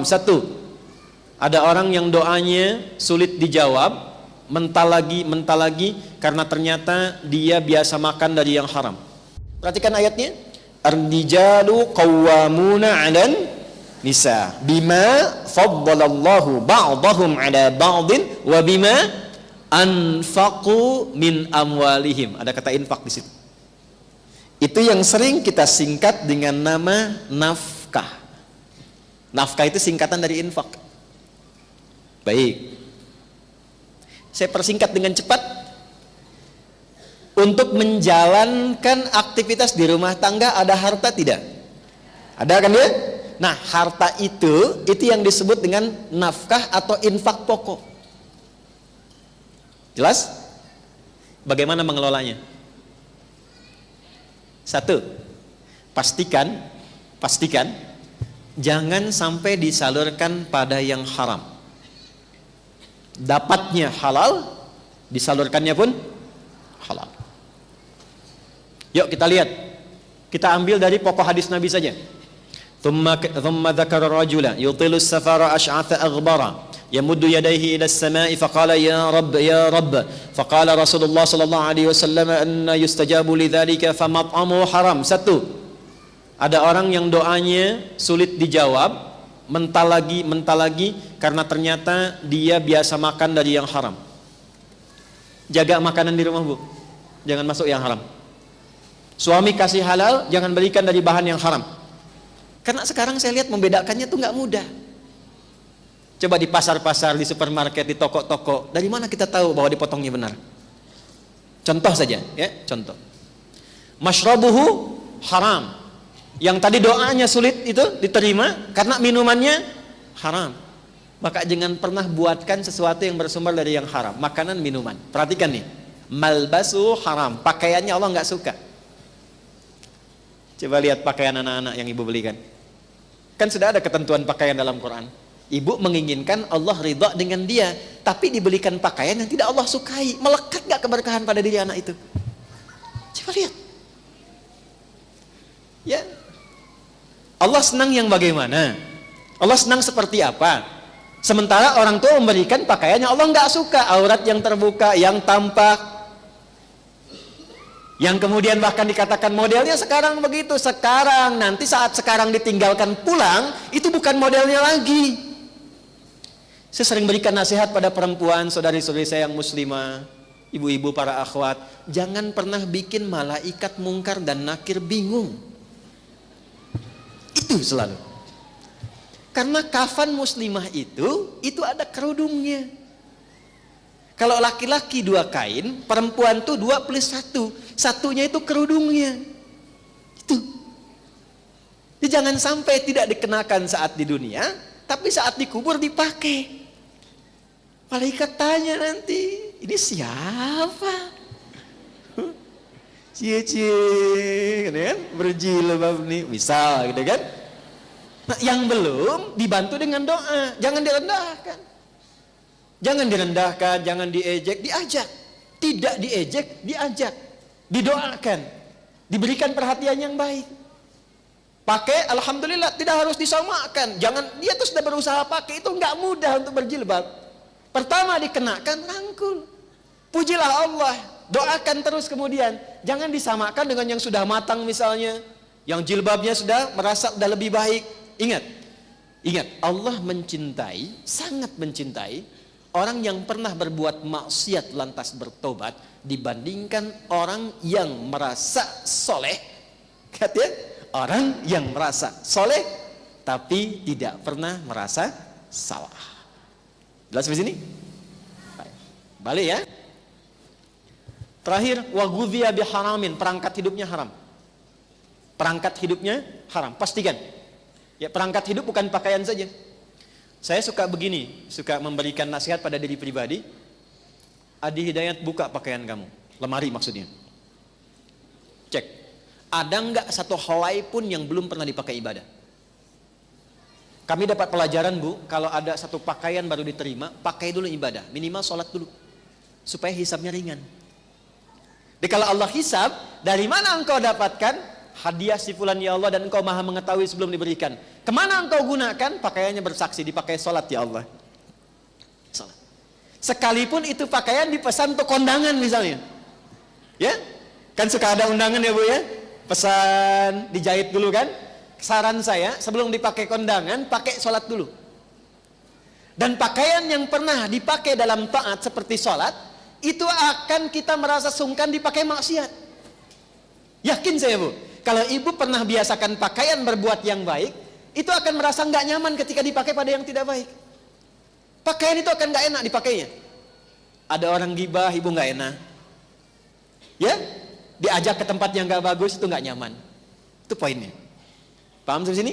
Satu, ada orang yang doanya sulit dijawab, mentah lagi karena ternyata dia biasa makan dari yang haram. Perhatikan ayatnya. Ar-rijalu qawwamuna 'alan nisa bima faddalallahu ba'dahum 'ala ba'din wa bima anfaqu min amwalihim. Ada kata infak di situ. Itu yang sering kita singkat dengan nama nafkah. Nafkah itu singkatan dari infak. Baik. Saya persingkat dengan cepat. Untuk menjalankan aktivitas di rumah tangga ada harta tidak? Ada kan ya? Nah, harta itu yang disebut dengan nafkah atau infak pokok. Jelas? Bagaimana mengelolanya? Satu, pastikan jangan sampai disalurkan pada yang haram. Dapatnya halal, disalurkannya pun halal. Yuk kita lihat. Kita ambil dari pokok hadis Nabi saja. Thumma dzakara rajula yutilu as-safara ash'atha aghbara yamuddu yadayhi ila as-sama'i faqala ya rabb faqala Rasulullah sallallahu alaihi wasallam anna yustajabu lidzalika famat'amu haram. Satu, ada orang yang doanya sulit dijawab, mentah lagi karena ternyata dia biasa makan dari yang haram. Jaga makanan di rumah, Bu. Jangan masuk yang haram. Suami kasih halal, jangan berikan dari bahan yang haram. Karena sekarang saya lihat membedakannya tuh nggak mudah. Coba di pasar-pasar, di supermarket, di toko-toko, dari mana kita tahu bahwa dipotongnya benar? Contoh saja, ya, contoh. Mashrabuhu haram. Yang tadi doanya sulit itu diterima karena minumannya haram. Maka jangan pernah buatkan sesuatu yang bersumber dari yang haram. Makanan, minuman. Perhatikan nih. Malbasu haram. Pakaiannya Allah nggak suka. Coba lihat pakaian anak-anak yang ibu belikan. Kan sudah ada ketentuan pakaian dalam Quran. Ibu menginginkan Allah ridha dengan dia, tapi dibelikan pakaian yang tidak Allah sukai. Melekat nggak keberkahan pada diri anak itu? Coba lihat. Ya. Allah senang yang bagaimana? Allah senang seperti apa? Sementara orang tua memberikan pakaian yang Allah nggak suka, aurat yang terbuka, yang tampak, yang kemudian bahkan dikatakan modelnya sekarang begitu. Sekarang, nanti saat sekarang ditinggalkan pulang, itu bukan modelnya lagi. Saya sering berikan nasihat pada perempuan, saudari-saudari saya yang muslimah, ibu-ibu, para akhwat, jangan pernah bikin malaikat mungkar dan nakir bingung. Itu selalu. Karena kafan muslimah itu ada kerudungnya. Kalau laki-laki 2 kain, perempuan tuh 2 plus 1. Satunya itu kerudungnya. Itu. Jadi jangan sampai tidak dikenakan saat di dunia, tapi saat dikubur dipakai. Malaikat tanya nanti, ini siapa? Cie-cie, kan? Berjilbab nih, misal gitu kan? Nah, yang belum dibantu dengan doa, jangan direndahkan. Jangan direndahkan, jangan diejek, diajak. Tidak diejek, diajak. Didoakan. Diberikan perhatian yang baik. Pakai, alhamdulillah, tidak harus disamakan. Jangan, dia tuh sudah berusaha pakai, itu nggak mudah untuk berjilbab. Pertama dikenakan, rangkul. Pujilah Allah, doakan terus kemudian. Jangan disamakan dengan yang sudah matang misalnya. Yang jilbabnya sudah merasa sudah lebih baik. Ingat, Allah mencintai, sangat mencintai orang yang pernah berbuat maksiat lantas bertobat dibandingkan orang yang merasa soleh. Katanya orang yang merasa soleh tapi tidak pernah merasa salah. Jelas di sini? Balik ya. Terakhir, waghudhiya biharamin, perangkat hidupnya haram. Perangkat hidupnya haram, pastikan. Ya, perangkat hidup bukan pakaian saja. Saya suka begini, suka memberikan nasihat pada diri pribadi. Adi Hidayat, buka pakaian kamu, lemari maksudnya. Cek, ada nggak satu helai pun yang belum pernah dipakai ibadah? Kami dapat pelajaran, Bu, kalau ada satu pakaian baru diterima, pakai dulu ibadah, minimal sholat dulu, supaya hisabnya ringan. Jadi kalau Allah hisab, dari mana engkau dapatkan? hadiah si fulan ya Allah dan engkau maha mengetahui sebelum diberikan. Kemana engkau gunakan? Pakaiannya bersaksi, dipakai sholat ya Allah. Sholat. Sekalipun itu pakaian dipesan untuk kondangan misalnya. Ya, kan suka ada undangan ya Bu ya. Pesan dijahit dulu kan. Saran saya sebelum dipakai kondangan, pakai sholat dulu. Dan pakaian yang pernah dipakai dalam taat seperti sholat, itu akan kita merasa sungkan dipakai maksiat. Yakin saya Bu, kalau ibu pernah biasakan pakaian berbuat yang baik, itu akan merasa nggak nyaman ketika dipakai pada yang tidak baik. Pakaian itu akan nggak enak dipakainya. Ada orang gibah, ibu nggak enak. Ya, diajak ke tempat yang nggak bagus, itu nggak nyaman. Itu poinnya. Paham sampai sini?